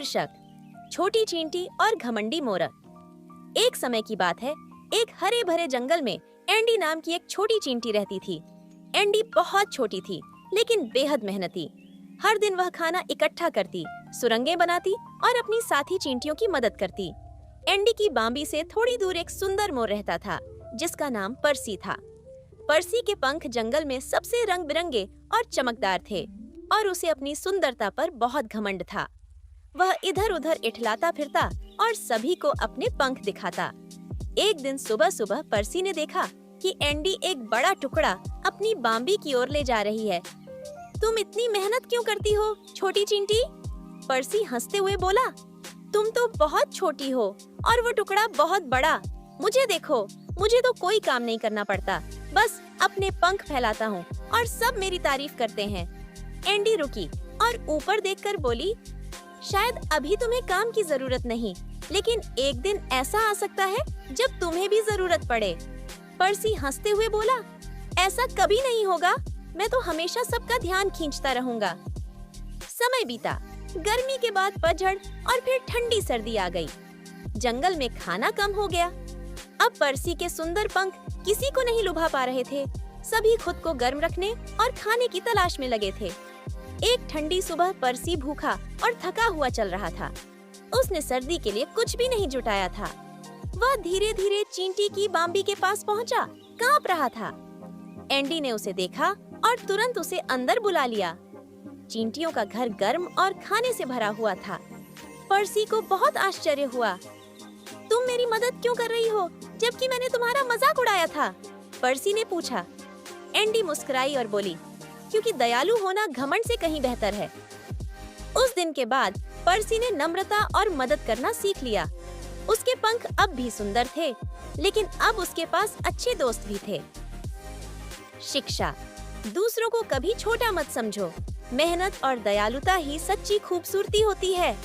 शीर्षक छोटी चींटी और घमंडी मोरक। एक समय की बात है, एक हरे भरे जंगल में एंडी नाम की एक छोटी चींटी रहती थी। एंडी बहुत छोटी थी लेकिन बेहद मेहनती। हर दिन वह खाना इकट्ठा करती, सुरंगें बनाती और अपनी साथी चींटियों की मदद करती। एंडी की बाम्बी से थोड़ी दूर एक सुंदर मोर रहता था जिसका नाम पर्सी था। पर्सी के पंख जंगल में सबसे रंग बिरंगे और चमकदार थे और उसे अपनी सुंदरता पर बहुत घमंड था। वह इधर उधर इठलाता फिरता और सभी को अपने पंख दिखाता। एक दिन सुबह सुबह पर्सी ने देखा कि एंडी एक बड़ा टुकड़ा अपनी बाम्बी की ओर ले जा रही है। तुम इतनी मेहनत क्यों करती हो, छोटी चींटी? पर्सी हंसते हुए बोला, तुम तो बहुत छोटी हो और वो टुकड़ा बहुत बड़ा। मुझे देखो, मुझे तो कोई काम नहीं करना पड़ता, बस अपने पंख फैलाता हूँ और सब मेरी तारीफ करते हैं। एंडी रुकी और ऊपर देखकर बोली, शायद अभी तुम्हें काम की जरूरत नहीं, लेकिन एक दिन ऐसा आ सकता है जब तुम्हें भी जरूरत पड़े। पर्सी हंसते हुए बोला, ऐसा कभी नहीं होगा, मैं तो हमेशा सबका ध्यान खींचता रहूंगा। समय बीता, गर्मी के बाद पतझड़ और फिर ठंडी सर्दी आ गई। जंगल में खाना कम हो गया। अब पर्सी के सुंदर पंख किसी को नहीं लुभा पा रहे थे। सभी खुद को गर्म रखने और खाने की तलाश में लगे थे। एक ठंडी सुबह पर्सी भूखा और थका हुआ चल रहा था। उसने सर्दी के लिए कुछ भी नहीं जुटाया था। वह धीरे धीरे चींटी की बाम्बी के पास पहुंचा, कांप रहा था। एंडी ने उसे देखा और तुरंत उसे अंदर बुला लिया। चींटियों का घर गर्म और खाने से भरा हुआ था। पर्सी को बहुत आश्चर्य हुआ। तुम मेरी मदद क्यों कर रही हो, जबकि मैंने तुम्हारा मजाक उड़ाया था? पर्सी ने पूछा। एंडी मुस्कुराई और बोली, क्योंकि दयालु होना घमंड से कहीं बेहतर है। उस दिन के बाद पर्सी ने नम्रता और मदद करना सीख लिया। उसके पंख अब भी सुंदर थे, लेकिन अब उसके पास अच्छे दोस्त भी थे। शिक्षा: दूसरों को कभी छोटा मत समझो। मेहनत और दयालुता ही सच्ची खूबसूरती होती है।